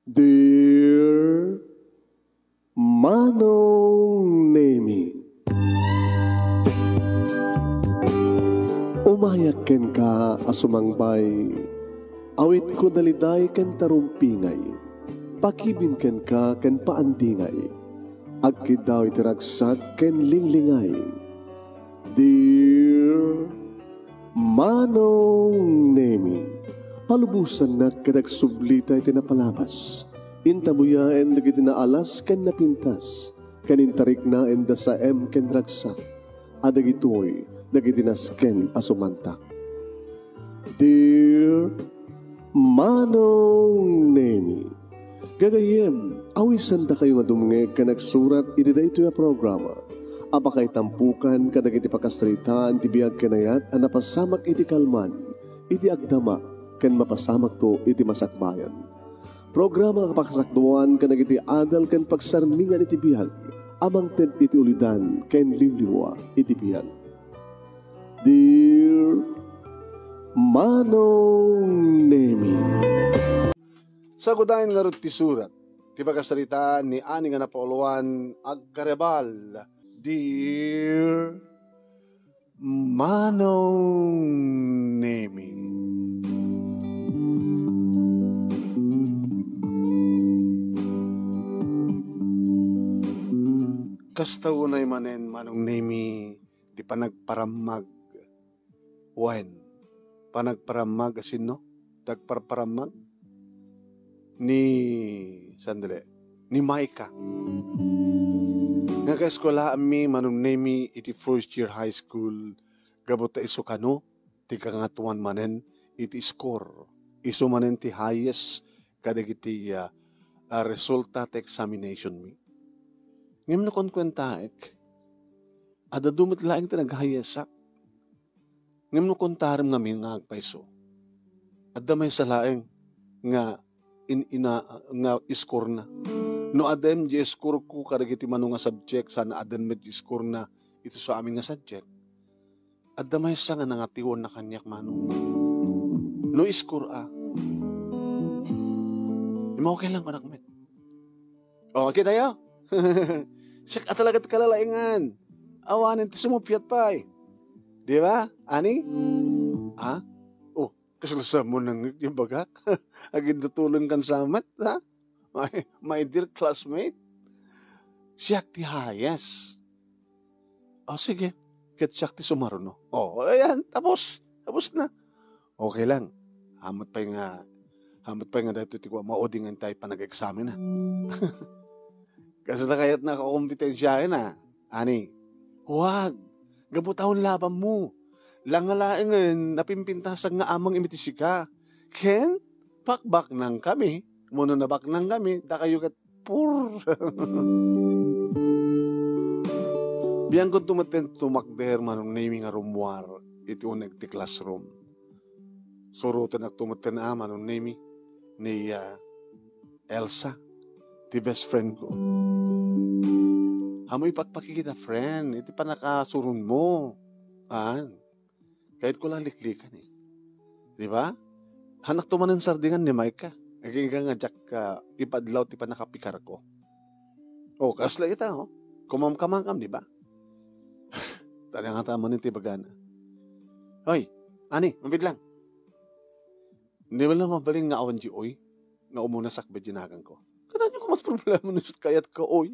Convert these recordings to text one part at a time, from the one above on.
Dear Manong Nemi, umayak ken ka asumangbay, awit ko daliday ken tarumpingay, pakibin ken ka ken paandingay, agkid daw itiragsak ken linglingay. Dear Manong Nemi, palubusan na kadagsublita iti napalabas. Intabuyaen dagiti naalas ken napintas. Kanintarik na enda sa ken ragsak. Adagitoy dagiti nasken asumantak. Dear Manong Nemi, gagayem, awisan da kayo nga dumngeg ka nagsurat iti daytoy a programa. Apakay tampukan kadagiti pakastrita ti biag kenayat a napasamak iti kalman, iti agdama, ken mapasamak to iti masakbayan. Programa kapakasakduan ken iti adal ken pagsarmingan iti bihag, amang ted iti ulidan ken liwliwa iti bihag. Dear Manong Nemi, sagudayan nga ti surat, ti pagkasalitaan ni ani nga napauluan agkarebal. Dear Manong Nemi, kasta unay manen Manong Nemi, di panagparamag. Wen, panagparamag asin no? Tagparparamag ni, sandali, ni Maika. Nga ka-eskola ami Manong Nemi iti first year high school, gabot ta iso kano, ti kangatuan manen, iti score. Iso manen ti highest kadagiti resulta ti examination mi. Ngayon na konkwentaek, adadumot laing ti naghayasak. Ngayon na kontarem nga minagpaiso. Adamay sa laing nga nga score na. No adem di score ko kadagiti mano nga subject, sana adem med score na ito sa amin nga subject. Adamay sa nga nangatiwon na kanyak mano. No score Ima okay lang panak met. Okay tayo. Siyak atalagat kalalaingan. Awanin ti sumupyat pa eh. Di ba? Ani? Oh, kasalasa mo ng yung bagak. Agad tutulong kan samat, ha? My dear classmate. Siyak ti hayas. Sige. Kat siyak ti sumaruno. Ayan. Tapos. Tapos na. Okay lang. Hamat pa nga dahito ti kwa maodingan tayo pa nag-examen na. Kasi na kaya't nakakompetensyahin na. Ani? Huwag. Gabutahon laban mo. Langalaingan napimpintasag nga amang imitisi ka. Ken? Pakbak nang kami. Muno na bak nang kami. Da kayo kat pur. Biyang kung tumakder Manong Nemi nga rumwar. Iti unag ti classroom. Surutan at tumaten na Manong Nemi ni Elsa. Ti best friend ko. Hamoy pagpakikita, friend. Iti pa nakasurun mo. Kahit ko lang liklikan eh. Di ba? Hanak tumanan sardingan ni Maika. Naging nga jak ipadlaw ti pa nakapikar ko. Kasla ita, kumamkamangkam, di ba? Tala nga tama ni ti bagana. Hoy, ani, mabid lang. Hindi mo lang mabaling nga awan di oy. Nga umuna sakbay dinagan ko. Kata niyo kung mas problema nung kayat ka, oy.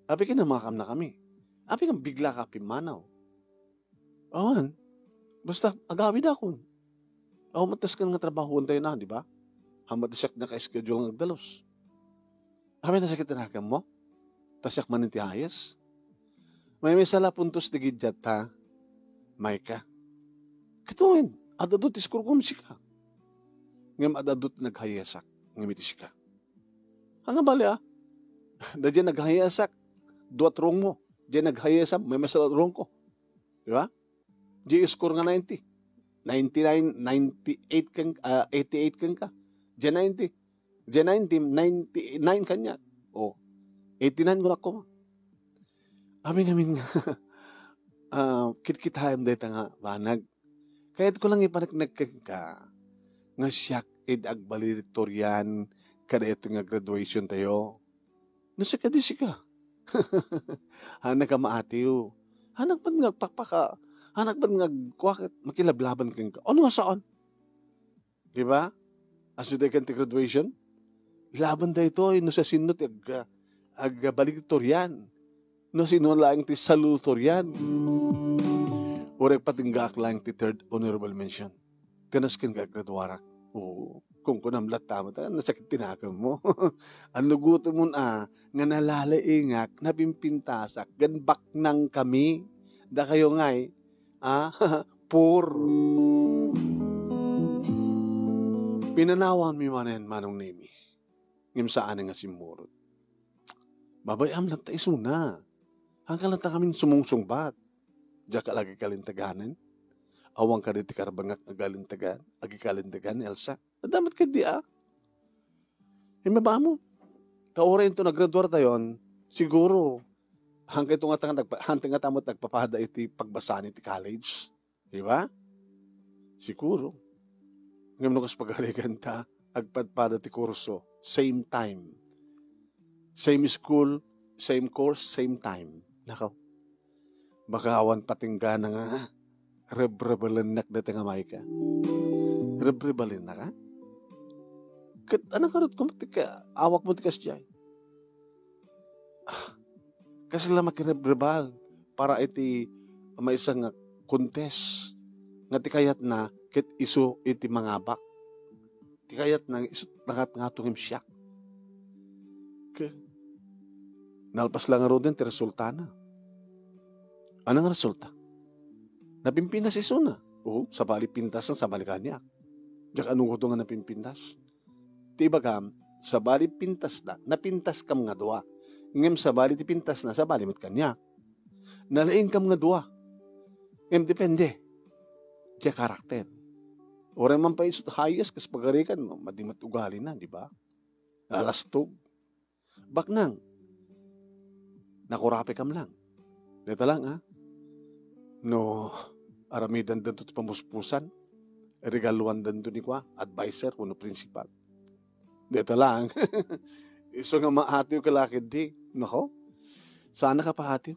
Abi ka namakam na kami. Abi kang bigla ka pimanaw. Awan. Basta, agawid ako. Matas ka nga trabaho tayo na, di ba? Hamatasak na ka-schedule ng agdalos. Abi na sakit tinakam mo? Tasyak maninti hayas? May sala puntos di gidyat ha? Maika. Kituin, adadot iskurkum sika. Ngam adadot naghayasak. Ngamitis ka. Hanga bali Dadyan naghayasak. Duat rong mo. Diyan naghayasak. May masalat rong ko. Di ba? Di score nga 90. 99, 98 kang, 88 kang ka. Diyan 90. Diyan 90, 99 kanya. 89 ko na ko. Amin nga. Kit-kitayam dahil nga banag. Kaya't ko lang ipanagkag ka. Nga siyak agbalidiktoryan kada ito nga graduation tayo. Nasa ka di ka. Hanak ka maatiw. Hanak ba't nga pakpaka. Hanak ba't nga kwakit makilablaban kang ka. Ano nga saan? Diba? As ito kan ti graduation, laban da ito, no sa sinot agbalidiktoryan. No sino lang ti salutoryan. Orek patinggak lang ti third honorable mention. Tinaskin ka graduarak. Oo. Kung kunamlat tama ta, nasakit tinakam mo. Ang luguto mo nga nalalaingak, napimpintasak, ganbak nang kami. Da kayo nga'y, poor. Pinanawan mi manen manong nemi. Ngim saan nga simurot. Babayam lang ta isuna. Hanggang lang ta kami sumungsungbat. Diya ka lagi kalintaganan. Awang ka diti karbangak agalintagan. Agikalintagan, Elsa. Nadamat ka di Himaba mo. Kaorin to naggraduar tayon, siguro, hanggang ito nga tamot nagpapada iti pagbasa iti college. Diba? Siguro. Ngayon nung pag-arigan ta, agpadpada ti kurso, same time. Same school, same course, same time. Nakaw. Baka awan patingga na nga, rebrabalinak na nga may ka. Rebrabalin na ka? Anong karot ko awak mo tikas dyan? Kasi lang makirebrebal para iti may isang contest nga tikayat na kit iso iti mangabak. Tikayat na iso nakat nga tungim siyak. Nalpas lang nga din ti resulta na. Anong resulta? Napimpinas iso na. Oo, sabali pintas na sabali kanyak. Diyak anong kuto nga napimpintas? Tiba kam, sabali pintas na, napintas kam nga dua. Ngem sabali ti pintas na, sabali mit kanya. Nalaing kam nga dua. Ngem depende. Diya karakter. Ora man pa isot hayas kas pagarikan, madimat ugali na, di ba? Alastog. Baknang. Nakurape kam lang. Dito lang, No, aramidan danto ti pamuspusan. Regaluan danto ni kwa, advisor, kuno principal. Dito lang. Iso nga maatiw kalakid di. Nako, sana ka pahatiw.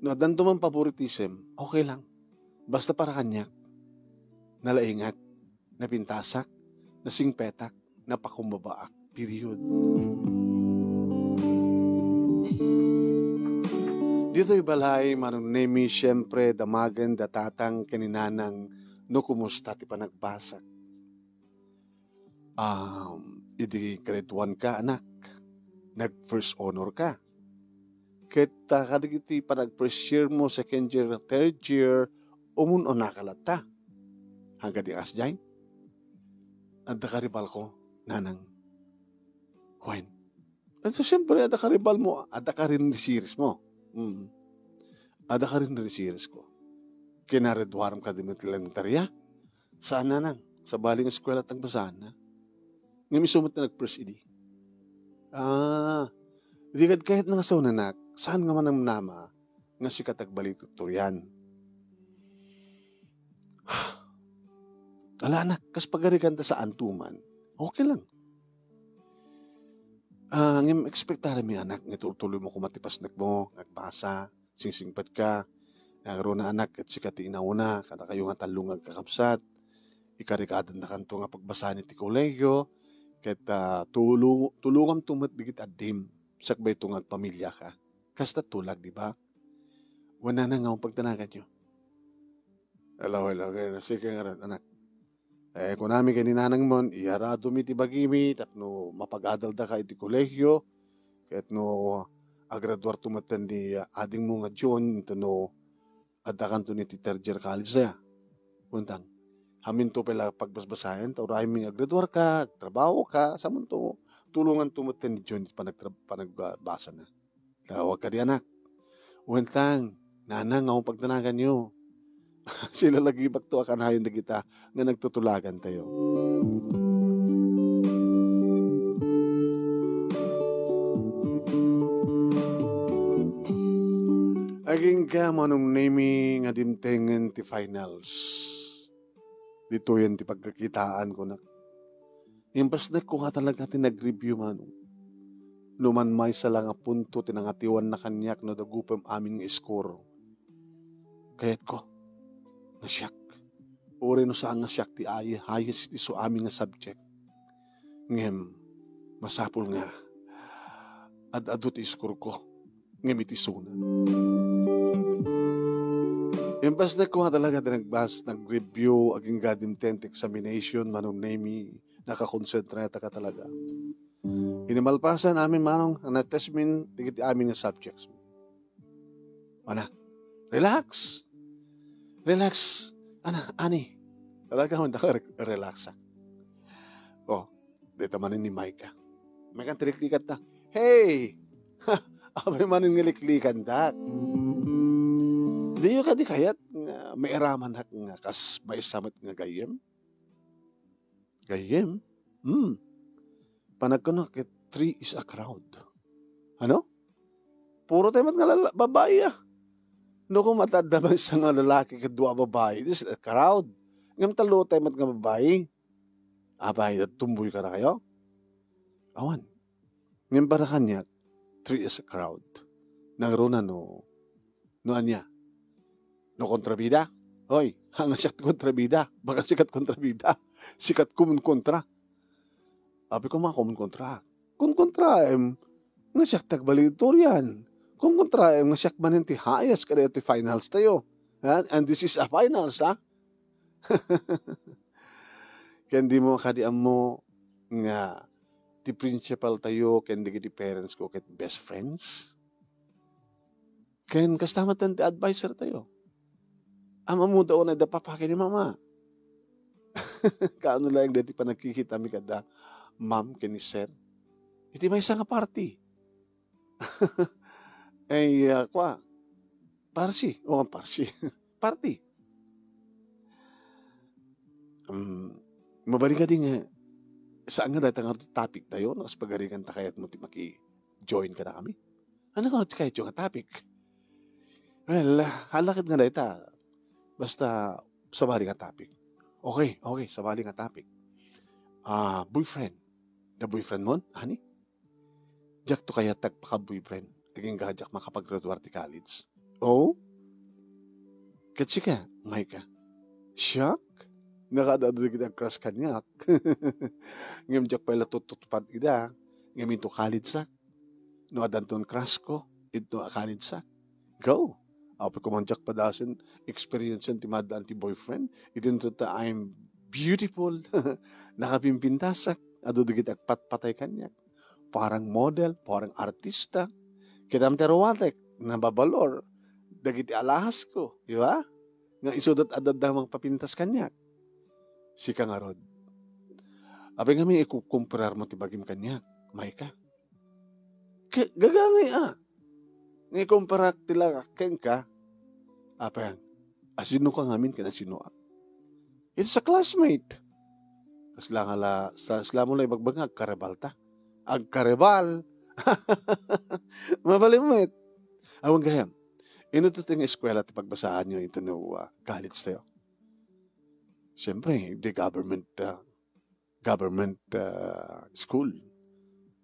No, danto man favoritism, okay lang. Basta para kanya. Nalaingat, napintasak, nasingpetak, napakumbabaak. Period. Dito'y balay, manong nemi, siyempre, damagan, datatang, kaninanang, no kumusta ti panagbasak. Idi grade 1 ka, anak. Nag-first honor ka. Kita kadigiti pa nag-first year mo, second year, third year, umuno nakalata. Hanggang di asjay. Ada karibal ko, nanang. When? At siyempre, ada karibal mo, ada ka rin series mo. Ada ka rin series ko. Kinaredwaram ka din ng elementarya. Saan nanang? Sa baling eskwela at nagbasahan na. Ngayon sumot na nag-first edi. Di kahit nga sa unanak, saan nga man ang nama nga si katagbalik yan. Ala anak, kas pagarikan ta sa antuman, okay lang. Ngayon ekspektara mi anak, nga tuloy mo kumatipas mo, nagbasa, singsingpat ka, nagaro na anak, at si kati inauna, kada kayo nga talong agkakapsat, ikarikadan na kanto nga pagbasa ni ti kolegyo, ket tulungam tumat digit adim sakbay tungag pamilya ka. Kasta tulag, di ba? Wala na nga ang pagtanagan nyo. Hello, sige nga rin, anak. Kung namin kaninanang mon, iharado mi ti bagimi, tapno mapagadal da ka iti kolegyo, ket no agraduar tumatan di ading mo nga John, ito no adakan to ni ti third year college saya. Puntang. Hamin to pala pagbasbasayan, taurahin mi agraduar ka, trabaho ka, saman to, tulungan tumatan ni John panagbasa na. Tawag ka di anak. Wentang, nanang ang pagtanagan nyo. Sila lagi bakto akan hayon na kita nga nagtutulagan tayo. Aging ka manong nemi nga dimtengen ti finals. Dito yan ti pagkakitaan ko na. Imbas na ko nga talaga tinag-review man. Numan may sa lang punto tinangatiwan na kanyak no dagupam aming score. Kayat ko, nasyak. Uri no saan nasyak ti ay, hayas ti so aming subject. Ngem, masapul nga, ad-ado ti score ko, ngem iti suna. Imbas na ko nga talaga nag-review, aging God intent examination, manong name nakakonsentrata ka talaga. Inimalpasan namin manong, na-test min, tigit amin nga subjects. Ana, relax. Relax. Ani. Talaga ako relax. Oh, dito manin ni Micah. May kang tiliklikan ta. Hey! Abay manin ngiliklikan ta. Di ka di kayat nga may eraman hak nga kas may samat nga gayem. Gayem? Panagkuno kit 3 is a crowd. Ano? Puro tayo nga babae ah. No kung matadamay sa nga lalaki kadwa babae, this is a crowd. Ngam talo tayo nga babae. Abay, tumboy ka na kayo? Awan. Ngam para kanya, 3 is a crowd. Nangruna no anya. No kontrabida? Hoy, hanga sikat kontrabida. Baka sikat kontrabida. Sikat kumun kontra. Abi ko mga kumun kontra. Kun kontra, nga siyak tagbalitorian. Kung kontra, nga siyak manin ti hayas kada ti finals tayo. And this is a finals, ha? Kaya di mo kadiam mo nga ti principal tayo, kaya di parents ko, kaya best friends. Kaya kastamatan ti advisor tayo. Ama mo daw na dapapake ni mama. Kaano lang dati pa nagkikita mi kada ma'am kini sir. Iti may isang party. Parsi. Party. Mabalik ka din nga, saan nga datang topic tayo, nas pagarikan ta kayat mo ti maki-join ka na kami. Ano ka kahit yung topic? Well, halakit nga data. Basta, sabali nga topic. Okay, sabali nga topic. Boyfriend. The boyfriend mo, ani? Jak to kaya tagpaka-boyfriend. Naging gajak makapag-graduate ti college. Oh? Katsi ka, Micah. Shock? Nakadado kita crush kanyak. Ngam jak pala tutupad ida. Ngam ito college sak. No adanton crush ko. Ito college sak. Go. Apo ko man jak padasin experience ti madaan ti boyfriend. Ito ta I'm beautiful. Nakapimpintasak. Ado kita patpatay kanyak. Parang model, parang artista. Kidam terowatek, nababalor. Dagiti alahas ko, di ba? Nga isudat adad damang papintas kanyak. Sika nga rod. Abay nga may ikukumparar mo tibagim kanyak, Micah. Gagangay Nga ikumparak tila ken ka. Apay, asino ka ngamin kina sino It's a classmate. Sla mo lang ibagbagag, karebal ta. Ang karebal. Mabalimit. Awang gayam. Ito yung eskwela at pagbasaan nyo ito no college tayo. Siyempre, the government school.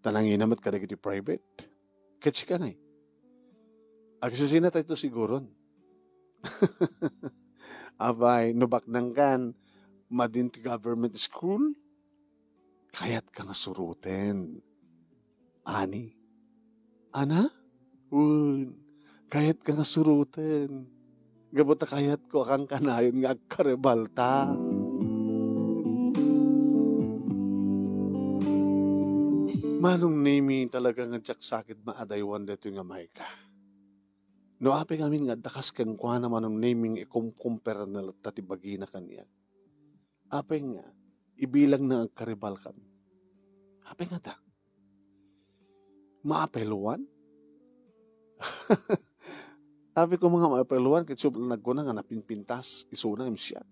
Tanangin naman ka na private. Catch ka nga eh. Agsasina tayo ito siguron. Abay, nubak nang kan, madinti government school, kaya't ka nga suruten. Ani? Ana? Kaya't ka nga suruten. Gabota kayat ko akang kanayon nga agkarebalta. Manong name talaga nga tsak sakit maadaywan dito nga Micah. No api kami nga dakas kang kwa na manong naming ikumkumpera na tatibagi na kanya. Api nga, ibilang na agkarebal kami. Api nga ta. Maapeluan? Sabi ko mga maapeluan, kitsubla nagkuna nga napinpintas, isuna im siya.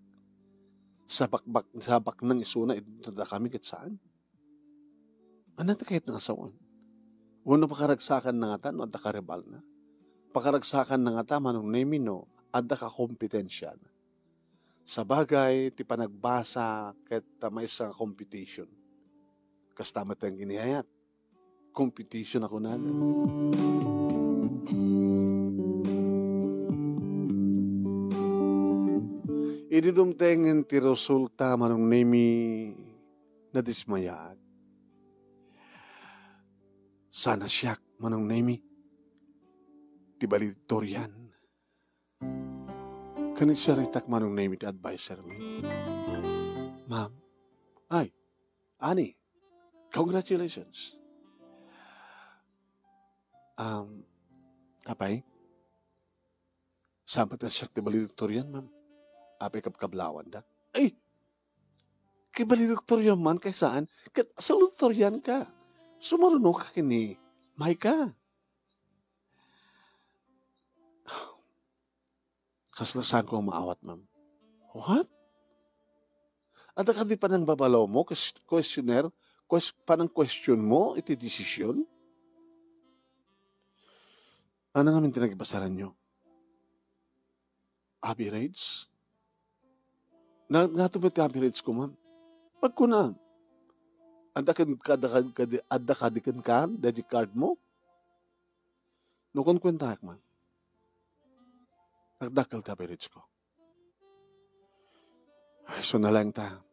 Sabak ng isuna, ito na kami kitsaan. Ano na kahit ng asawan? Uno pakaragsakan na nga ta, no, at karebal na. Pakaragsakan na nga ta, manong name no, at kompetensya na. Sa bagay, ti panagbasa, kahit may isang competition. Kastamat ang ginihayat. Competition ako na. Ididumtengen ti resulta manong nemi na dismayag. Sana siyak manong nemi ti balitoryan. Kanit siya ritak manong nemi ti advisor mi. Ma'am, ay, Ani, congratulations. Apay, sabat na siyak ti balitoryan, ma'am. Apay kapkablawan da. Ay, kay balitoryan man, kay saan? Sa lutoryan ka. Sumarunong ka kini, may ka. Kaslasan ko ang maawat, ma'am. What? At di pa nang babalaw mo, questionnaire, panang question mo, iti desisyon? Ano nga min tinagibasaran nyo? Average? Natumit average ko, ma'am. Pag ko na, adakadikan ka, dadi card mo? Nukon kwenta, ma'am. Nagdakal ta average ko. Ay, so na lang ta.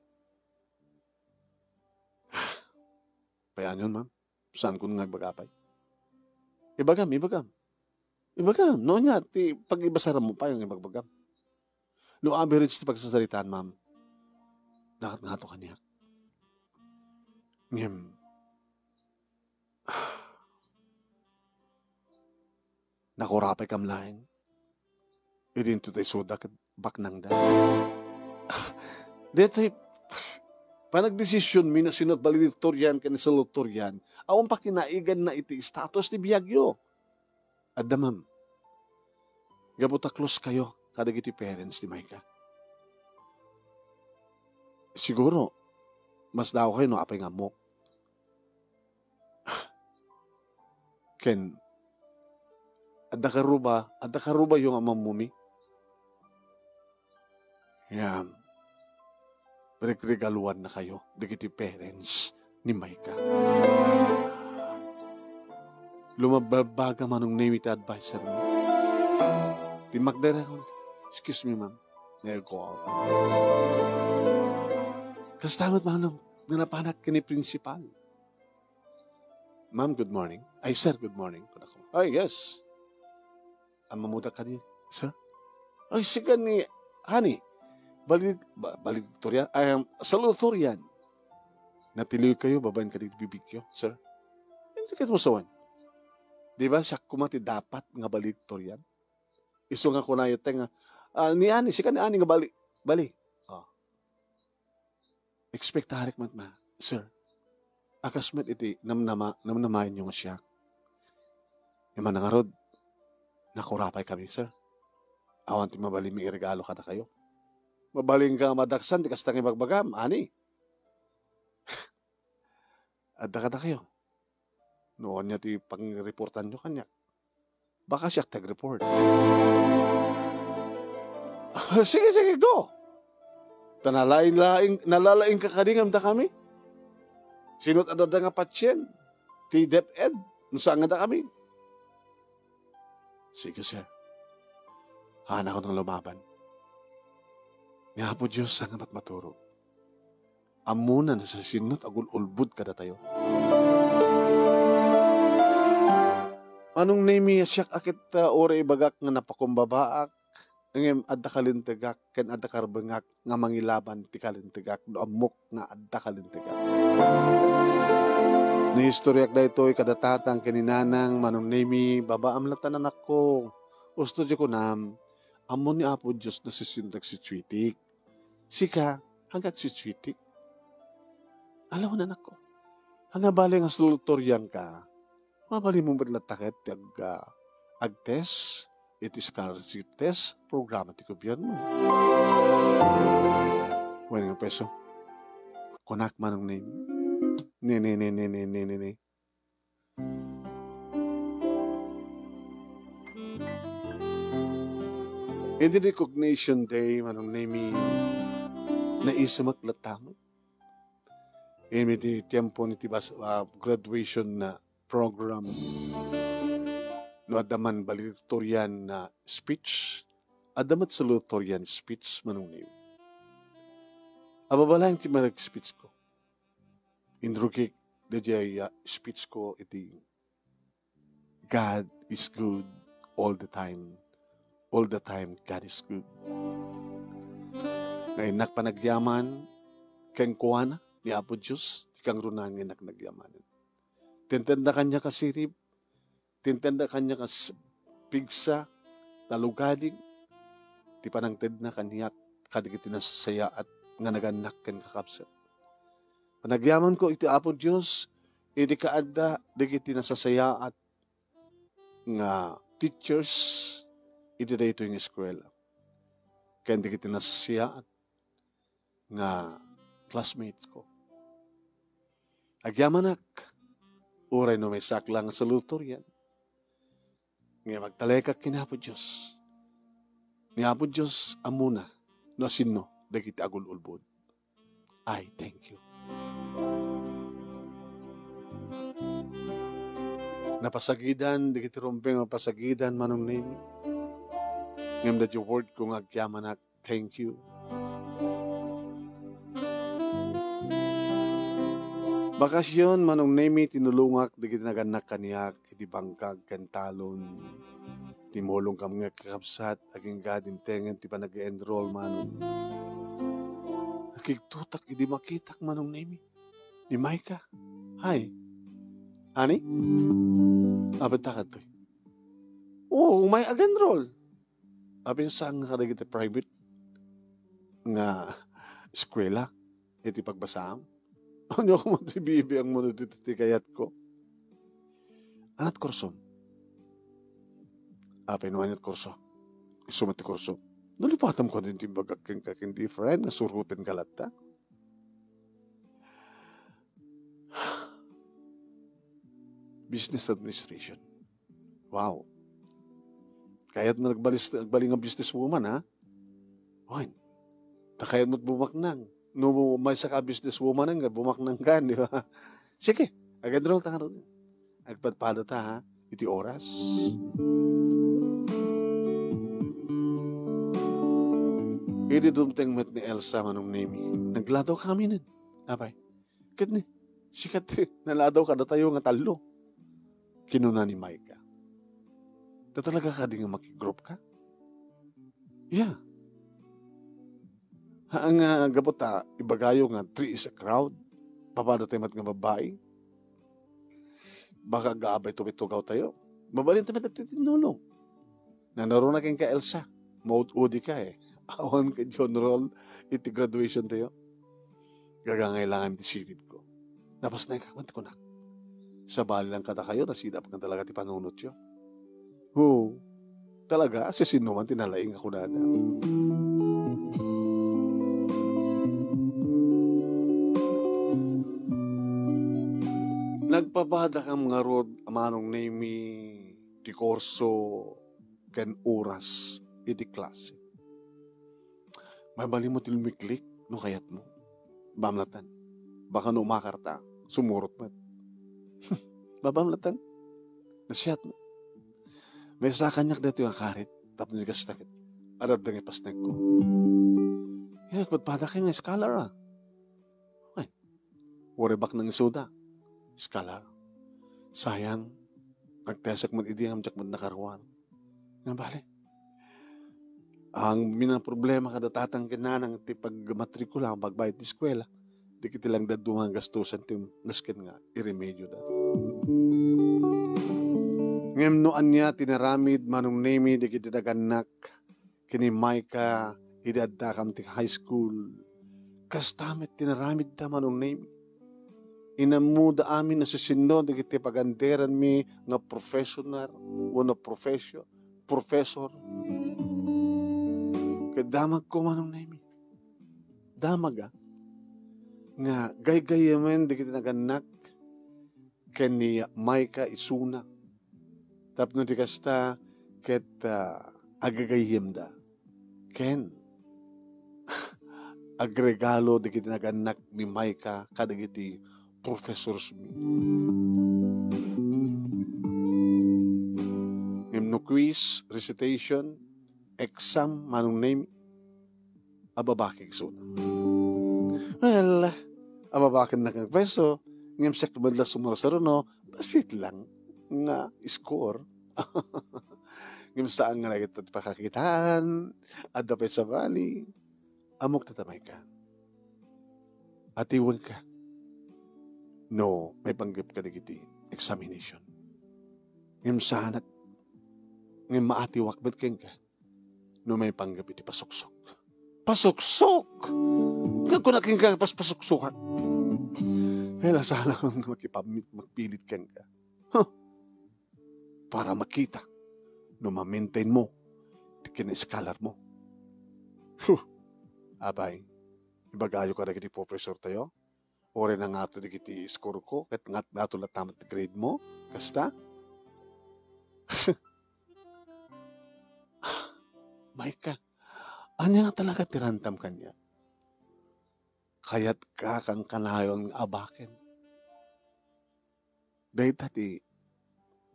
Payaan yun, ma'am. Saan ko nagbagapay? Ibagam. Noon nga, pag-ibasaran mo pa yung ibagbagam. No average na pagsasalitaan, ma'am. Nakat-nato ka niya. Ngem. Nakurapay kam laing. Idin to tayo soda kat baknang da. Dito panagdesisyon mi na sinot balitoryan ka ni salutoryan, awang pakinaigan na iti status ni biyagyo. Adda ma'am, gabutaklos kayo kadag iti parents ni Maika. Siguro, mas daw kayo no apay nga mo. Ken, adda karuba yung amang mumi. Yan. Regregaluan na kayo. Digiti parents ni Maika. Lumababaga manong name iti advisor mo. Di magdarakon. Excuse me, ma'am. Nag-call. Kastamat manong nanapanak ka ni principal. Ma'am, good morning. Ay, sir, good morning. Ay, yes. Mamuda ka niya, sir? Ay, siga ni Honey. Balitoryan, salutoryan. Natiliw kayo, babayan ka dito bibigyo, sir. Hindi ka tumusawan. Di ba, siya kumati dapat nga balitoryan? Iso nga ko na yung tenga, ni Ani, siya ni Ani nga bali. Oh. Expect tarik mat ma, sir. Akasmet iti, namnamayan yung siya. Yung manangarod, nakurapay kami, sir. Awan ti mabali may regalo kada kayo. Mabaling ka madaksan, di kastang ibagbagam, ani. Adda kada kayo. Noon niya ti pang-reportan nyo kanya. Baka siya tag-report. Sige, go. Nalalaing kakadingam da kami. Sinot adada nga patsyen. Ti DepEd. Saan nga da kami? Sige, sir. Hana ko ng lumaban. Nga po Diyos sa ngamat maturo. Amunan sa sinot agul-ulbud kada tayo. Anong name siyak akit ore bagak nga napakumbabaak ngem adda kalintegak ken adda karbengak nga mangilaban ti kalintegak no amok nga adda kalintegak. Ni istoryak daytoy kadatatang kininanang manong name babaam latan anak ko. Usto di ko nam amon ni Apo Diyos na sisindag si Chwitik. Sika, hanggang si Chwitik. Alam mo na anak ko, hangabali nga sulutoryan ka, mabali mo berlatakit agtes, iti scholarship test, programa ti gobyerno. Wala nga peso. Kunak manong name. Ne. In the recognition day, manong name na isa maklatamo. Iti tiempo ni tibas graduation na program. No adaman valedictorian na speech. Adamat salutatorian speech manuniw. Ababalayang ti marag speech ko. Indrukik da jaya speech ko iti God is good all the time. All the time, God is good. Ngayon nakpanagyaman, keng kuwana, ni Apo Diyos, ikang runan nga nagyamanin. Tintenda kanya kasirib, tintenda kanya pigsa, talugaling, ti panangted na kanyak, kadigiti na sasaya at nga naganak ken kakapsat. Panagyaman ko iti Apo Diyos, iti kaadda, digiti na sasaya at nga teachers, iti da ito yung eskwela. Kaya digiti na sasaya at nga classmates ko. Agyamanak, uray no may saklang sa lutorian. Nga magtalekak kinapo Diyos. Ni Apo Diyos amuna, no asinno, dagiti agul-ulbod. I thank you. Napasagidan, dagiti rumpeng napasagidan manong name. Ngam that your word kong agyamanak, thank you. Bakasyon manong nemi tinulungak di kita naganak kaniyak iti bangkag kantalon timulong kam nga kakapsat aging gadin tengen ti pa nag-enroll manong nakigtutak iti makitak manong nemi ni Maika. Hi ani abatakad to'y umay ag-enroll abin saan nga kadagiti private nga eskwela iti pagbasam. Ano ako matibibi ang monoditi kayat ko? Anat kurso. Pinuhan at kurso. Isumati kurso. Nalipatam ko din timbagak kaking different na surutin kalata. Business administration. Wow. Kaya't mo nagbaling ang businesswoman, ha? Wine. Kayat mo't bumaknang. No, may saka businesswoman nga, bumaknang ka, di ba? Sige, agadrol ta nga rin. Agpadpada ta, ha? Iti oras. Hindi dumteng met ni Elsa manong nemi. Nagladaw kami nun. Abay, kat ni, sikat naladaw ka na tayo nga talo. Kinuna ni Maika. Talaga ka di nga makigroup ka? Yeah. Ang gabota, ibagayo nga, 3 is a crowd. Papada tayo mat nga babae. Baka gaabay tumitugaw tayo. Mabalin tayo nagtitinulong. Nanaro na kayong ka Elsa. Maud-udi ka eh. Awan ka John Roll. Iti graduation tayo. Gagangailangan ti silip ko. Napas na ikakmat ko na. Sa bali lang kata kayo, nasidap ka talaga ti panunot yun. Talaga, asesino man tinalaing ako na. Nagpabada kang mga rod amanong nemi di korso ken oras iti klase. May bali mo tilmiklik no kayat mo. Bamlatan. Baka no umakarta. Sumurot mo. Babamlatan. Nasyat mo. May sa kanyak dito yung karit. Tapos nigastakit. Arad lang ipasnag ko. Yan, nagpabada kayo ng scholar Ay. Warebak ng soda. Skala, sayang, nagtesak man idi ang jak man nakarwan. Nga bali. Ang minang problema kada tatang kinanang ti pagmatrikula ang pagbayad di eskwela, di kiti lang dadumang gastusan ti nasken nga iremedyo da. Ngem no anya tinaramid manong nemi di kiti daganak kini Maika idadda kam ti high school. Kastamit tinaramid da manong nemi. Inamuda amin na susindo di kiti paganderan mi nga professional o na professor. Kaya damag ko manong naimi. Damag nga gay-gayaman di kiti naganak kani Maika isuna. Tapno di kasta ket agagayim da. Ken agregalo di kiti naganak ni Maika kadagiti professors mi. No quiz, recitation, exam, manong name, ababakig suna. Well, ababakin na kang peso, ngayong siya kumadla sumarasaro no, basit lang nga score. Ngayong saan nga nagit at pakakitaan, at dapat sa bali, amok tatamay ka. Atiwan ka. No, may panggap ka na kiti examination. Ngayong saan at ngayon maatiwak ba't keng ka? No may panggap iti pasuksok. Pasuksok! Nga ko na keng ka pasuksukan. Kaya sana kung magpilit keng ka. Huh. Para makita. No ma-maintain mo. Kina-scholar mo. Abay, ibagayo ka na kiti professor tayo. Ore na nga ito na kiti score ko. Kat nga nato na tamat grade mo. Kasta? Maika, anya nga talaga tirantam kanya. Kaya't ka kang kanayon abaken. Dahil tati,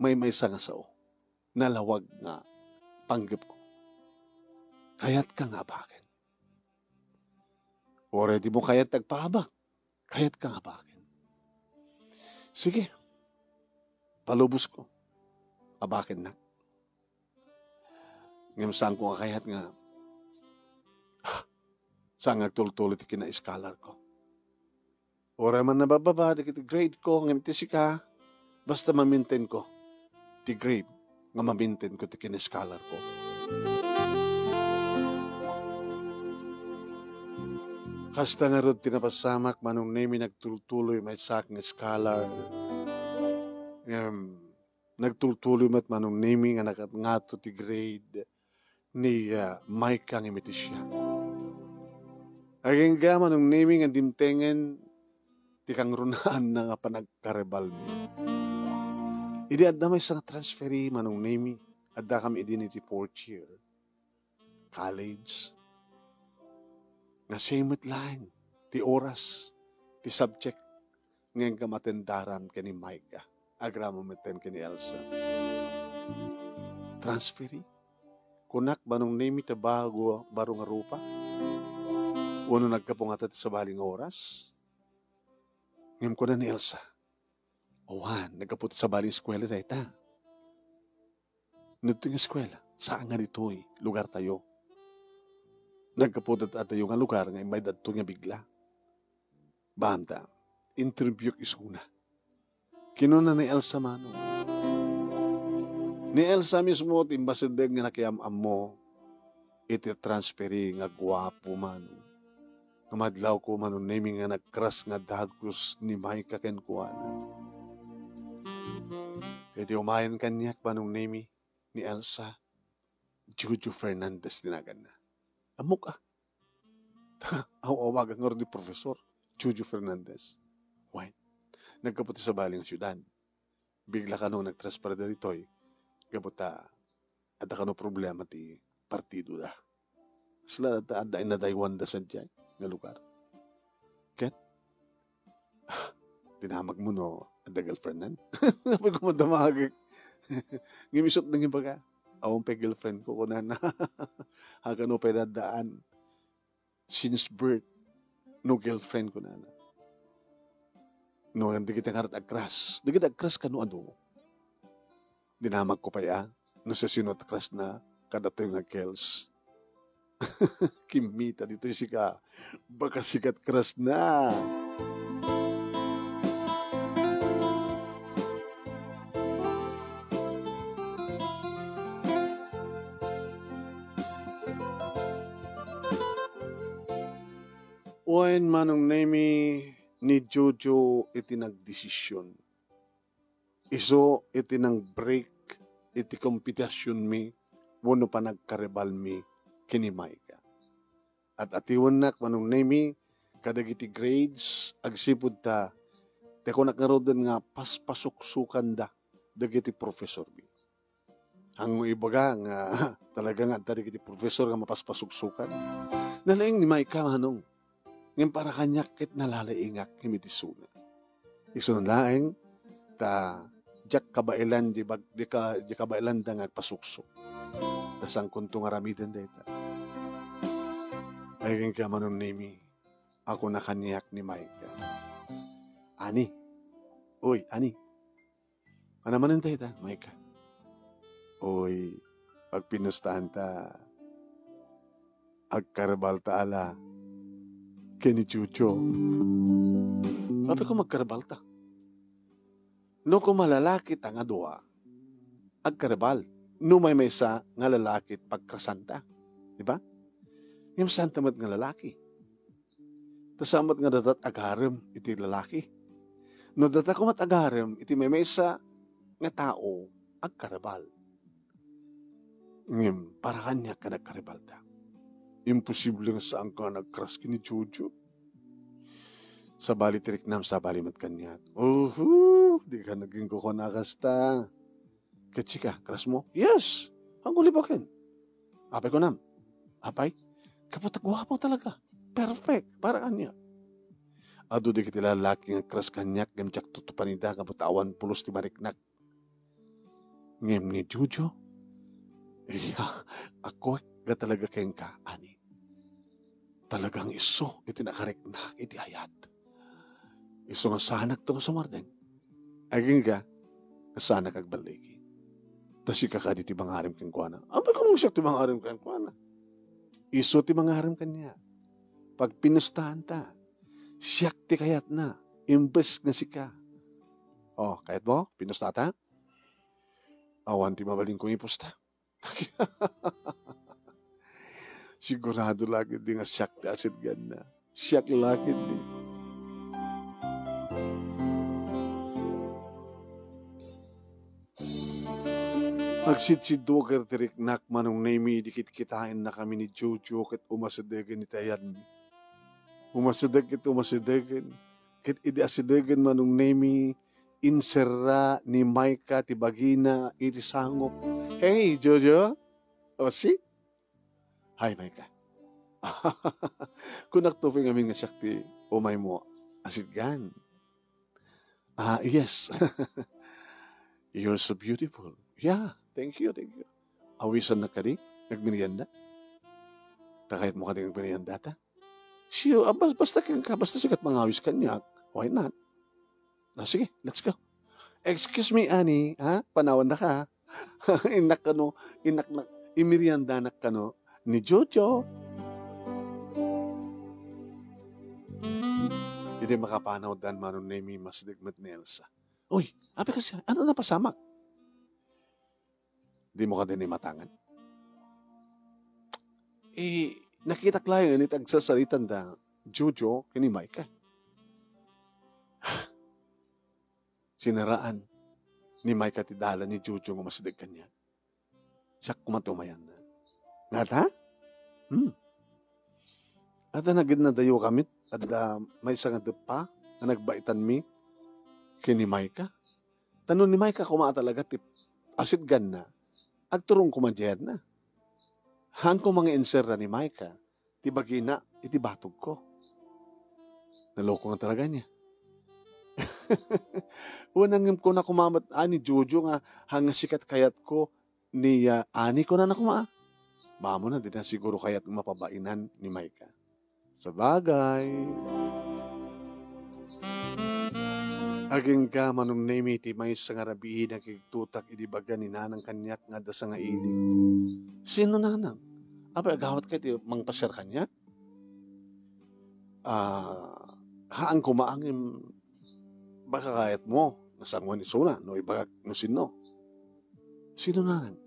may nga sao, nalawag nga panggip ko. Kaya't ka nga abaken. Already mo kaya't tagpaabak, kaya't ka nga abaken. Sige, palubos ko, abaken na. Ngayon saan ko kakayat nga, saan nagtultulit kina-scholar ko. Ora man nabababa, dikit grade ko, ngayon si ka, basta ma-maintain ko, ti grade, nga ma-maintain ko ti kina-scholar ko. Kasta nga rod tinapasamak, manong nami nagtultuloy may sak nga scholar. Nagtultuloy mat manong nami nga nakat ti grade, ni Mike ang imitis siya. Aging gaman ng naming ang dimtengen ti kang runaan na nga panagkarebal mi. Idi adda may isang transferi manong naming adda kami idi ni ti 4th year. College. Nga same with line. Ti oras. Ti subject. Ngayon ka matendaran ka ni Mike. Agramo meten ka ni Elsa. Transferi. Kunak banong name ita bago barong arupa. Uno nagkapungatat sa baling oras. Ngayon ko na ni Elsa. Owan, nagkapunta sa baling eskwela na ita. Nito yung eskwela, saan nga dito'y lugar tayo. Nagkapunta at tayo nga lugar ngayon may dato nga bigla. Banda, interview isuna. Kinuna ni Elsa mano. Ni Elsa mismo, timbasideg nga nakiamam mo, iti transferi nga gwapo man. Kamadlaw ko man naming nga nagkras nga dagos ni Maika kenkuana. Iti umayan kanyak panong nami ni Elsa, Jojo Fernandez tinagan na. Amok ah. Awagan nga rin ni Professor, Jojo Fernandez. Why? Nagkaputi sa baling syudad. Bigla ka nung nagtransfer daritoy. Kaputa, ada ka no problema ti partido da. Sila ada na daywan da sa dyan, nga lugar. Ket? Tinamag mo no, ada girlfriend nan? Napag ko madamagag. Ngimisot nang iba ka. Awang pa girlfriend ko kunan na. Haka no pa dadaan. Since birth, no girlfriend ko na. No, hindi kita ngarat agkras. Hindi kita agkras ka no ano. Dinamag ko pa ya. No sa sinot agkras na kadato yung agkels. Kimita dito yung sika. Baka sikat kras na. Uwain manong nami ni Jojo iti nagdesisyon. Iso iti nang break iti kompetisyon mi wano pa nagkarebal mi kini Maika. At atiwan nak manong nami kadagiti grades agsipud ta teko nakarodan nga paspasuksukan da dagiti professor mi. Ang ibaga nga talaga nga dagiti professor nga mapaspasuksukan. Nalaing ni Maika manong Ngayon para kanyak kit nalalaingak himitisuna. Iso na laeng ta jak kabailan di kabailan da ngagpasukso. Tas ang kunto nga ramidan dayta. Ay ka manon nimi. Ako na kanyak ni Micah. Ani. Uy, ani. Ano manon dayta, Micah? Uy, pag pinustahan ta, agkarabal ta ala, kini Chucho. Sabi ko magkarabal ta. No kung malalaki ta nga doa, agkarabal. No may sa nga lalaki pagkrasanta. Di ba? Yung santa mat nga lalaki. Tasamat nga datat agarem iti lalaki. No datat kumat agarem iti may sa nga tao agkarabal. Ngem, para kanya ka nagkarabal ta. Imposible nga saan ka nagkras kini Jojo. Sa bali tirik nam sa bali mat kanya. Di ka naging kukunakas ta. Katsika, kras mo? Yes! Ang gulibakin. Apay ko nam. Apay? Kapatagwapo talaga. Perfect. Para kanya. Ado di kita lalaki nga kras kanyak gamjak tutupanida kapatawan pulos ti mariknak. Ngem ni Jojo. Ako ga talaga kayong ka, ani. Talagang iso, iti nakariknak, iti ayat. Iso nga sanak to nga sumardeng. Aging ka, sanak agbaligi. Tas ka di ti mangarim kang kuana. Apa ka mong siya ti mangarim kang kuana? Iso ti mangarim kanya. Pag pinustahan ta, siyak ti kayat na. Imbes nga sika. Oh, kayat mo? Pinustata? Awan ti mabaling kong ipusta. Sigurado lagi di nga siyak ti asid ganda. Siyak lagi di. Magsidsidwa ka tiriknak manong naimi dikit kitain na kami ni Jojo kat umasadegan ni tayan. Umasadegan. Kit idi asadegan manong naimi inserra ni Micah ti bagina iti sangop. Hey, Jojo. O si? Hi, Micah. Kunak tuping amin nga syakti umay mo asidgan. Yes. You're so beautiful. Yeah, thank you. Awisan na ka di? Nagmerienda? Takayat mo ka din nagmerienda ta? Siyo, basta sikat mangawis ka niya. Why not? Sige, let's go. Excuse me, Ani, ha? Panawan na ka, ha? Imerienda na ka, no? Ni Jojo. Hindi makapanaw dan manon na mas digmat ni Elsa. Uy, api kasi, ano na pasamak? Di mo ka din matangan. Nakita klayo nga nitag sasalitan da Jojo kini Micah. Sinaraan ni Micah ti dala ni Jojo nga masdig kanya. Siya kumatumayan na. Ngata? At nagid na dayo kamit at may isang pa na nagbaitan mi kini Micah. Tanong ni Micah kumaa talaga ti asid gan na agturong kumadyan na. Hang ko mga inserra ni Micah ti bagina iti batog ko. Naloko nga talaga niya. Unang ko na kumamat ni Jojo nga hanga sikat kayat ko ni ani ko na nakumaa. Mamo na din na siguro kayat mapabainan ni Micah. Sa bagay. Aging ka manong name iti may sa nga rabihin na kiktutak idibaga ni nanang kanyak nga da sa nga ilig. Sino nanang? Aba, agawat kayo ti mangpasyar kanya? Haang kumaangin baka kayat mo nasangwan ni Suna no ibaga no sino? Sino nanang?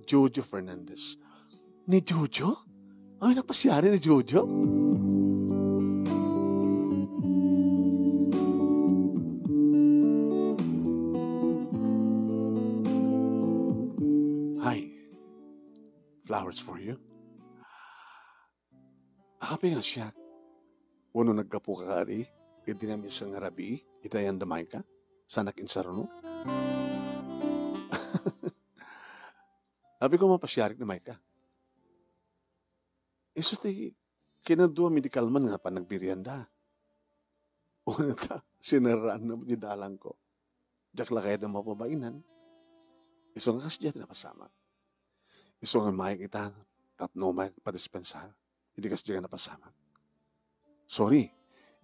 Jojo Fernandez. Ni Jojo? Ay, napasyari ni Jojo? Hi. Flowers for you. Happy nga siya. Uno nagkapo ka kari, iti namin sa ngarabi, itayan damay ka, sanak insaro no? Happy ko mapasyarik na may ka. Iso ti Kinadua medical man nga pa nagbirianda. Una ta, sinaraan na di dalang ko. Diyak la kaya na mapabainan. Iso nga kasi diyan napasama. Iso nga may kita, tapno may padispensar. Hindi kasi diyan napasama. Sorry,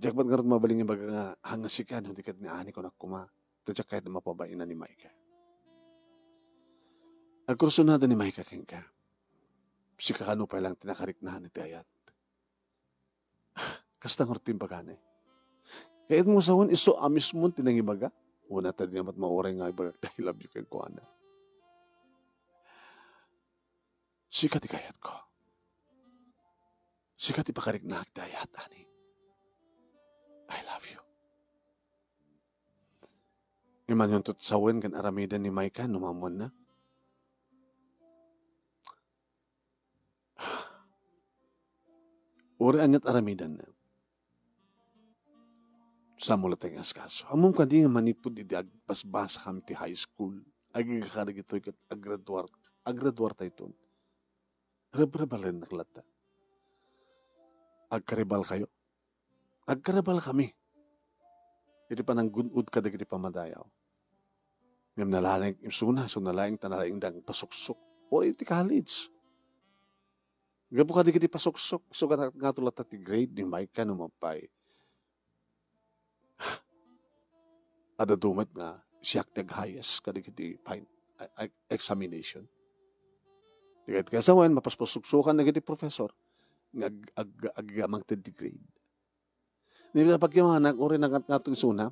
diyak ba't nga rin mabaling yung baga nga hangasikan, hindi ka ni ani ko na kuma. Diyak kaya na mapabainan ni Maika. Ang kursunada ni Maika kengka. Si kakano pa lang tinakariknahan ni Tayat. Kasta ngortin bagane. Kaya mo sawon iso amis mo tinangibaga. Una tadi namat mauray nga ibagak dahil love you kay kuana. Sikat ikayat ko. Sikat ipakariknahan Tayat, ani. I love you. Iman yung tutsawin kan aramidan ni Maika numamon na. Uri anyat aramidan na. Sa mula tayong askaso. Among kadi nga manipod iti agpasbasa kami ti high school. Agigakarig ito ikat aggraduar tayo ito. Rebrabal rin naklata. Agkaribal kayo. Agkaribal kami. Iti pa nang gunud kadag iti pamadayaw. Ngam nalalang imsuna, so nalaing tanalaing dang pasuksok. O iti college. Gapo kadag iti pasuksok. So nga tulad ti grade ni Maika numampay. Ada dumat nga siyak tag-highest kadig iti examination. Dikat kasawan, mapaspasuksukan na iti professor. Ag-amang grade. Nila pagyamanak, ori na nga suna,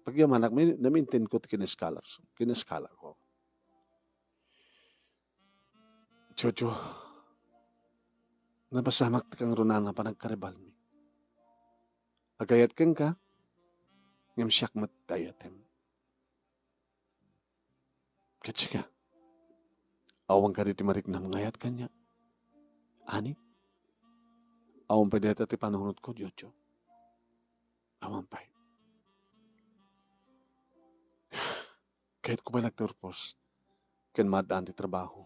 pagyamanak, na-maintain ko kinaskalar ko. Jojo, napasamak kang runana pa nagkaribal mi. Agayat kang ka, ngam siyak matayatem. Katsika, awang ka riti marik na mangayat kanya. Ani? Awang pa deta ti panunod ko, Jojo. Awang pa. Kahit ko ba nagturpos, kan madaan ti trabaho.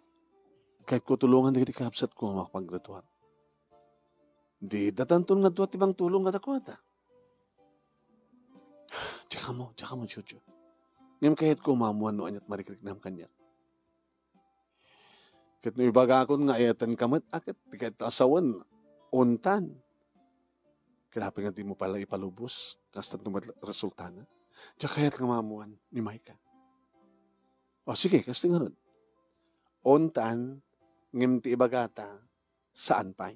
Kahit ko tulungan di kapsat ko makapag-graduate. Di datantun nga duwa tibang tulong nga dakwata. Tsaka mo, Jojo. Ngayon kahit ko mamuan no anyat marikrik na kanya. Kahit no ibaga akon nga ayatan kamat, akit, kahit asawan, untan. Kailangan nga di mo pala ipalubos, kastan tumat resulta na. Tsaka kahit nga mamuan ni Maika. O sige, kastan nga rin. Untan, ngayon ti ibagata, saan pa?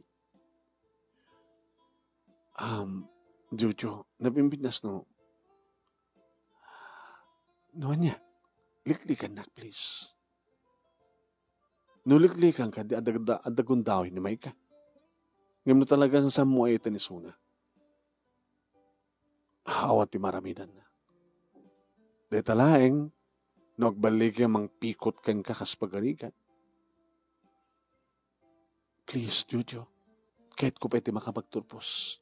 Jojo, nabimbitnas no, noon niya, liklikan na, please. No liklikan ka, di adagundawin ni Maika. Ngayon no talagang sa mo ay ito ni Suna. Awat ti maramidan na. Di talaeng, nagbalik yung mang pikot kang kakaspagarikan. Please, Jojo, kahit ko pa iti makapagturpos,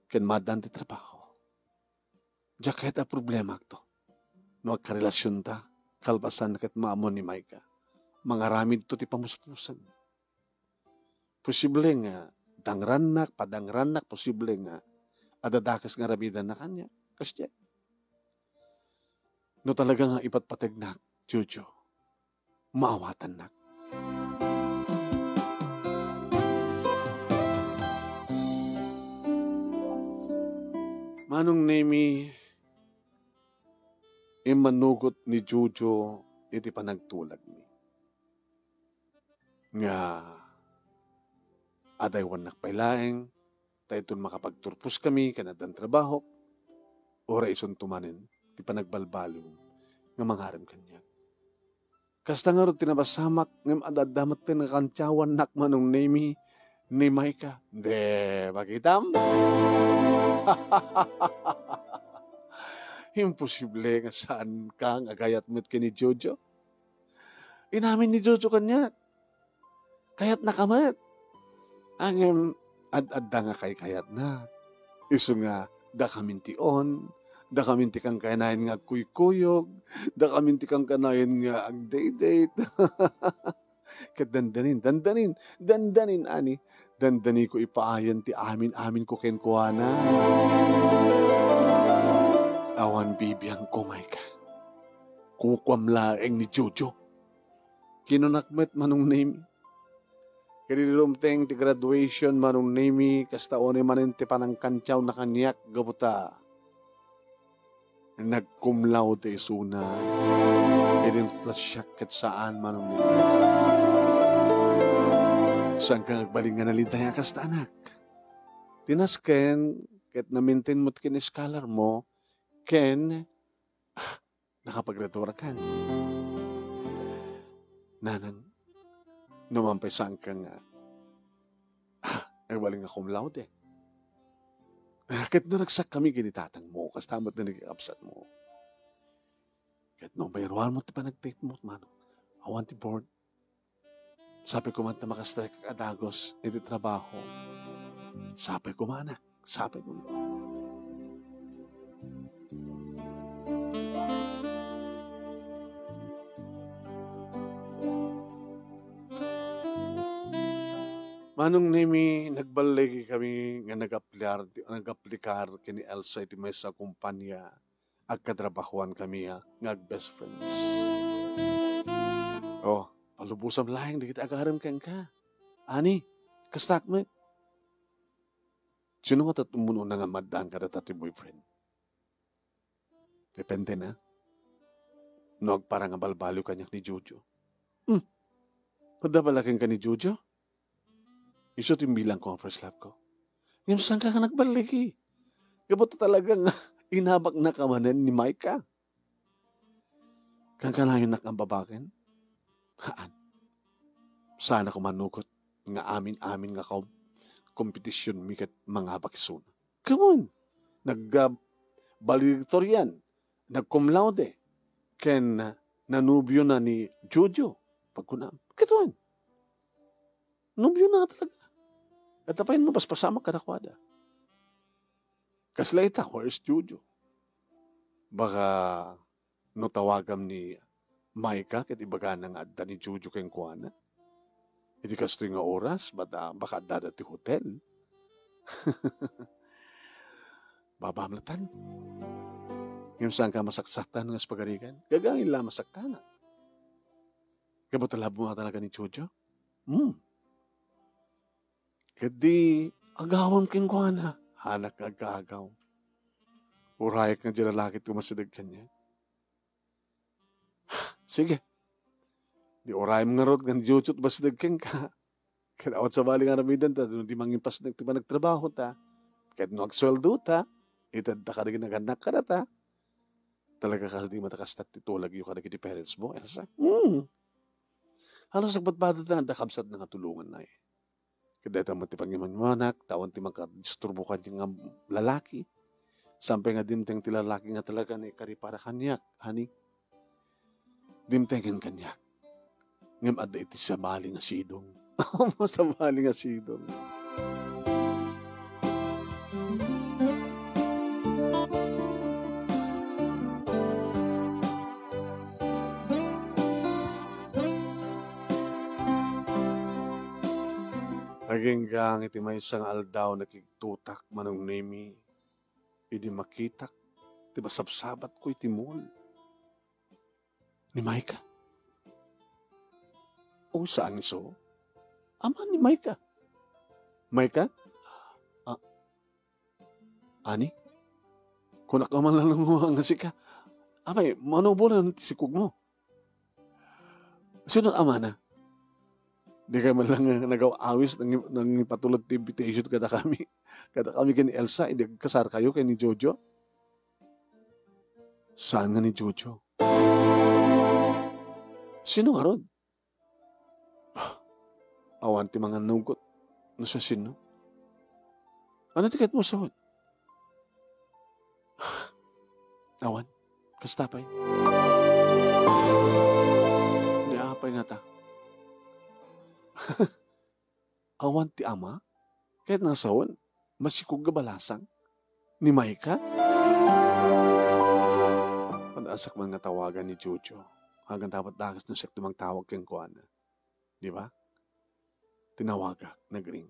kan madan ti trabaho. Diya kahit a problema to. No agkarelasyon ta, kalbasan kat maamon ni Maika. Mga ramid to ti pamuspusan. Posible nga, padangranak, posible nga, adadakas nga rabidan na kanya. Kasi no talaga nga ipatpatignak, Jojo, maawatan nak. Manong nemi, manugot ni Jojo iti panagtulag ni. Nga adaywan nakpailaeng, tayton makapagturpos kami kanadan trabaho, ora ison tumanin, ti panagbalbalo, nga mangharam kanya. Kasta nga rin tinabasamak, ngam adadamat tin nakantyawan nak manong nemi, ni Maika. De, makitam? Imposible nga saan kang agayat mo't ni Jojo. Inamin ni Jojo kanya. Kayat na kamat. Ang ad-adda nga kayat na. Iso nga, da kamintion, da kaminti kang kanayan nga kuykuyog, da kaminti kang kanayan nga ag-date-date. Dandanin, ani. Dandani ko ipaayan ti amin ko ken kuana. Awan bibiyang kumay ka. Kukwam laeng ni Jojo. Kinunakmet manong name. Kirilumteng ti graduation manong name. Kastaone manin ti panangkantyaw na kanyak gabuta. Nagkumlaw ti isuna. Idin tasyak ket saan manong name. Saan ka nagbaling nga nalintaya kasta anak? Tinasken, ket na-maintain mo't kin-scholar mo, ken, nakapagradura kan. Nanang, numampay saan ka nga, nagbaling nga cum laude. Ket no nagsak kami kinitatang mo, kastamot na nag-upsat mo. Ket no bayarwal mo ti panag-take mo, manong, awan ti board. Sabi ko man ta makastrike adagos iti trabaho. Sabi ko manak. Sabi ko. Manong nimi nagbalay kami nga nag-aplikar kini Elsa iti may sa kumpanya agkatrabahuan kami nga best friends. Oh, palubusam lahing di kita agaram kang ka. Ani, kastakmet. Sino nga tatumuno na nga madaan ka na tati boyfriend? Depende na. Noag parang nga balbalo kanyak ni Jojo. Padabalaking ka ni Jojo? Iso timbilang ko ang first love ko. Ngayon saan ka nagbalik eh? Kapot talagang inabak na kamanan ni Micah. Kang kanayon na kang babakin? Haan. Sana ko manukot nga amin-amin nga kompetisyon mikat mga bakisuna. Come on. Nag-valedictorian. Nag-cum laude. Ken nanubyo na ni Jojo. Pagkunam. Kituan. Nubyo na talaga. At tapayin mo, paspasamak ka na kwada. Kaslaita, where's Jojo? Baka no tawagam ni Micah ket ibaga nang adda ni Jojo keng kuana. Iti kastoy nga oras, baka adda ti hotel. Babamlatan. Ngayon saan ka masaksaktan ng espagarikan? Gagangin lang masaktana. Kabatalab mo talaga ni Jojo? Kadi, agawan keng kuana. Hanak agagaw. Urayak nga dyan lalaki tumasidag kanya. Sige. Di oray mo nga rod, nga Jojo at basidag keng ka. Kaya sa bali nga ramidan ta, di mangimpas na tiba nagtrabaho ta. Kaya no agsweldo ta, itad ta ka na ginaganak ka na ta. Talaga ka di matakastat titulag yung ka na kiti parents mo, Elsa. Halos nagbatbada na, dakabsat na nga tulungan na eh. Kaya dahil mo tipangiman mo anak, tawan ti magka-disturbo ka nga lalaki. Sampay nga dimteng ti lalaki nga talaga ni karipara kanyak, hani. Dimtengen kanyak. Ngam adda iti sa mali nga sidong. Sa mali nga sidong. Naging gang iti may isang aldaw nakiktutak manong nemi. Idi makitak, ti basabsabat ko iti mall. Ni Micah. O saan iso? Ama ni Micah. Micah? Ani? Kung nakamalang mo ang nasika, amay, manubo na si kug mo. Sino ama na? Di kayo man lang nag-awis nang ipatulad ti invitation kada kami. Kada kami kay ni Elsa, hindi kasar kayo kay ni Jojo. Saan nga ni Jojo? Sino nga ron? Awan ti mga nugot. No sa sino? Ano tiket mo sahod? Awan, kastapay. Niapay nga ta. Awan ti ama? Kahit nasawan, masikog ga balasang? Ni Micah? Panasak man nga tawagan ni Jojo. Hanggang dapat dakas na siya tumang tawag kang kuana. Di ba? Tinawagak, nagring.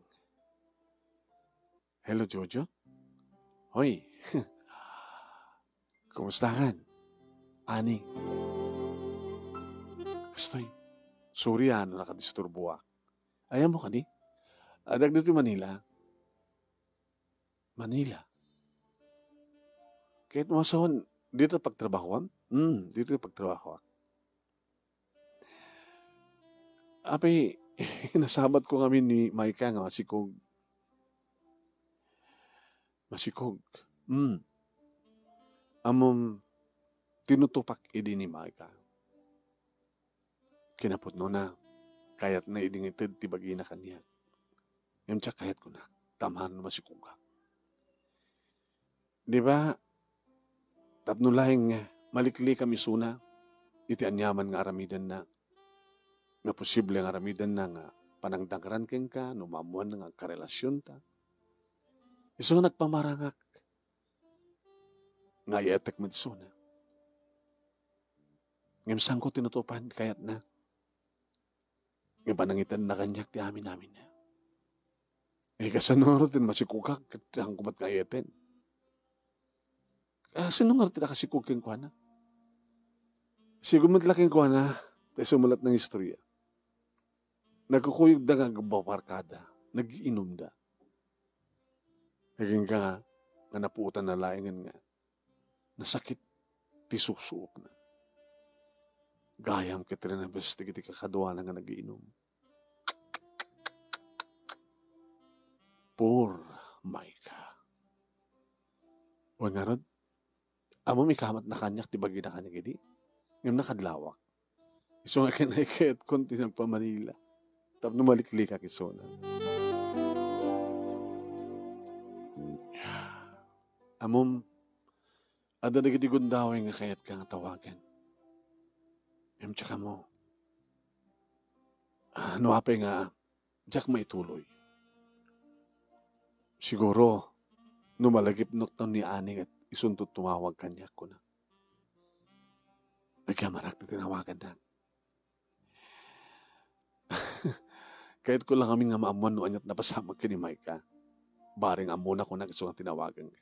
Hello, Jojo? Hoy, kumusta kan? Ani, kastoy. Sorry nakadisturbo ako. Ayaw mo ka ni? Adag dito Manila. Manila. Kahit mo sahon, dito pagtrabahoan? Dito pagtrabahoan. Api, nasabat ko kami ni Maika nga masikog. Masikog. Amom, tinutupak idi ni Maika. Kinapot no na, kayat na idingitid tibagi na kanya. Yung tsak kayat ko na, tamahan na masikog ka. Di ba, tapno lahing malikli kami suna, iti anyaman nga aramidan na, nga posible nga aramidan na nga panangdangran keng ka, numamuan nga karelasyon ta. Iso nagpamarangak, nga iatek mo suna. Ngayon saan ko tinutupan kayat na, nga panangitan na kanyak ti amin namin na. Kasanoro din masikugak, ang kumat nga iaten. Sino nga rin nakasikugin ko na? Sigumot laking ko na, tayo sumulat ng istorya. Nagkukuyog da nga babarkada, nag-iinom da. Naging ka nga napuutan na laingan nga, nasakit, tisusuok na. Gayam kita rin na basta kiti kakaduwa na nga nag-iinom. Poor Maika. O nga rin, amo may kamat na kanyak, tibagi na kanya gidi. Ngayon nakadlawak. Iso nga kinaikayat konti ng pa-Manila. Tapos numalikli ka kisona. Amom, ada na gidi gundaway nga kayat ka nga tawagan. Ngayon tsaka mo. Nuapay nga, diyak maituloy. Siguro, numalagip nokton ni Aning at isuntut tumawag kanya ko na. Nagkamarak na tinawagan na. Kahit ko lang kami nga maamuan noon at napasamag ka ni Maika. Baring amuna ko na gusto nga tinawagan ka.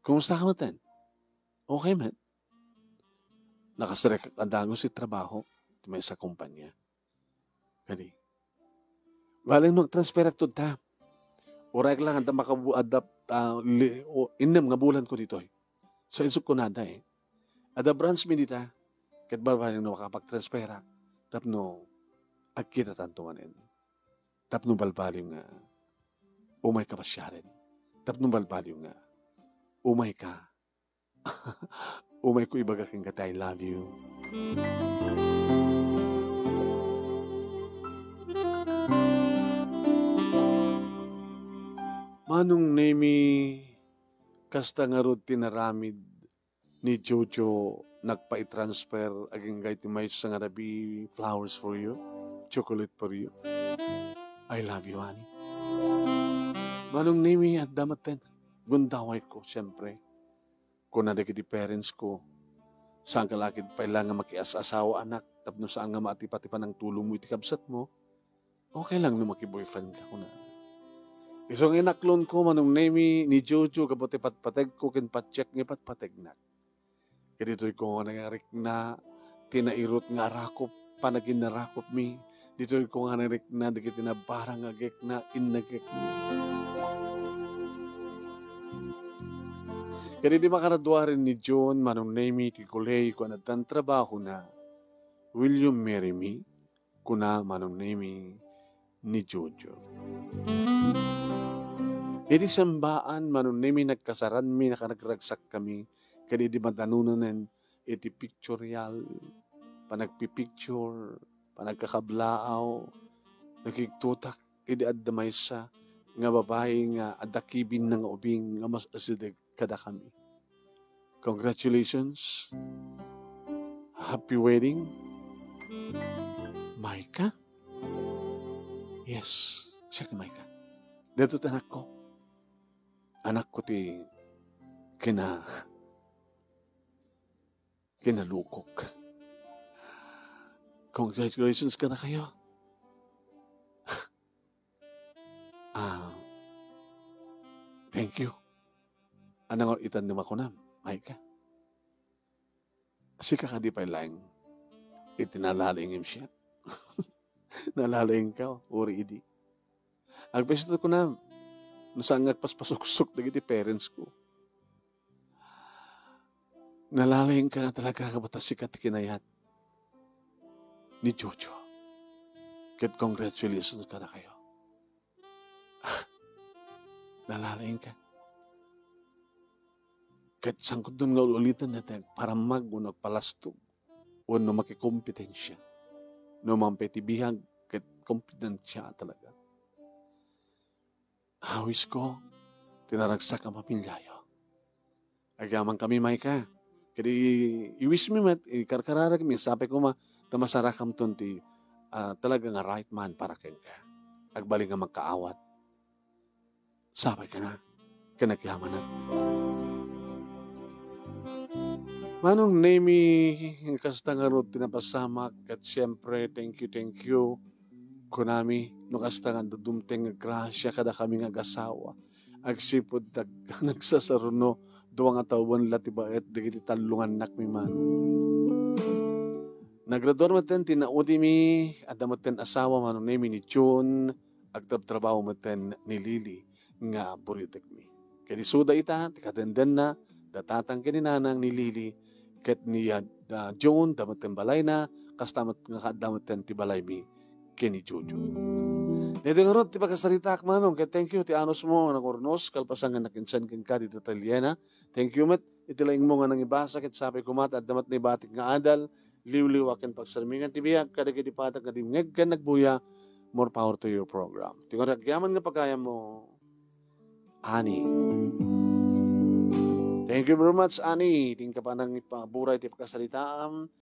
Kumusta ka matan? Okay man. Nakasarek ang dangos si trabaho. Tumay sa kumpanya. Kani. Walang nag-transfer at ta. Uray lang ang makabu-adapt inam nga bulan ko dito. Sa insuk ko nada Ada branch mi dita. Kat barbaring no makapag-transfer. Tapno agkita tantunganin. Tapno balbaling nga umay ka pasyarin. Tapno balbaling nga umay ka. Umay ko ibaga kang gata, I love you. Manong nemi kasta nga rod tinaramid ni Jojo nagpa-transfer aging gay timay sa nga rabi flowers for you, chocolate for you. I love you, honey. Manong nemi at damaten, gundaway ko, siyempre. Kung nadagiti parents ko, saan ka lakid pa ilang nga makias-asawa anak, tapno saan nga maatipatipan ang tulong mo itikabsat mo, okay lang no maki-boyfriend ka ko na. Isang inaklon ko manong nemi ni Jojo kabuti patpateg ko kin patcheck nga patpateg na. Kaya dito'y ko nga nangarik na tinairot nga rakop panagin na rakop mi. Dito'y ko nga nangarik na dikit na barang agek na inagek mi. Kaya di makaraduwa rin ni John manong nemi ti kulay ko na tan trabaho na will you marry me? Kuna manong nemi ni Jojo. Iti sambaan, manon nemi nagkasaran mi, nakanagragsak kami, kaya di matanunan iti pictorial, panagpipicture, panagkakablaaw, nakiktutak, iti addamay sa, nga babae nga adakibin ng ubing, nga mas asidig kada kami. Congratulations. Happy wedding. Maika? Yes, siya ni Maika. Dito anak ko. Anak ko ti kinalukok. Congratulations ka na kayo. Thank you. Anang itan naman ko na, Maika. Sika ka di pa lang, itinalaling siya. Nalaling ka, uri idi. Agpesto ko na, nasang agpaspasuksok na iti parents ko. Nalaling ka na talaga kabatas sikat kinayat ni Jojo. Kit congratulations ka na kayo. Nalaling ka. Kahit sangkot doon nga ulitan natin para nagpalastog o no makikompetensya. No mampetibihag kahit kompetensya talaga. Awis ko, tinaragsak ang pamilyayo. Agaman kami, Maika. Kaya iwis mi mat, ikarkararag mi, sabi ko tamasarakam tunti, talaga nga right man para kaya ka. Agbaling nga magkaawat. Sabi ka na, kanagyaman na. Manong name kasta nga ro tinapasamak at siyempre thank you kunami no kasta nga dudumteng nga grasya kada kami nga gasawa agsipod nagsasaruno duwa nga tawon latiba at digiti talungan nak mi man nagraduar maten tinaudi mi adamaten asawa manong name ni June agtrabaho maten ni Lily nga buritek mi kaya suda ita tikatenden na datatang kininanang ni Lily ket ni John damaten balay na kastamat nga damaten ti balay mi kini Jojo. Dito nga ron ti pagkasarita manong ket thank you ti anos mo nang ornos kalpasan nga nakinsan ken ka dito Taliena. Thank you met itilaing mo nga nang ibasa ket sabi ko mat damat ni batik nga adal liwliw aken pagsalmingan ti biag kadagiti patag nga dimngeg ken nagbuya more power to your program. Tingon agyaman nga pagkaya mo ani. Thank you very much, Ani. Ting ka pa nang ipaburay ti pagkasalitaan.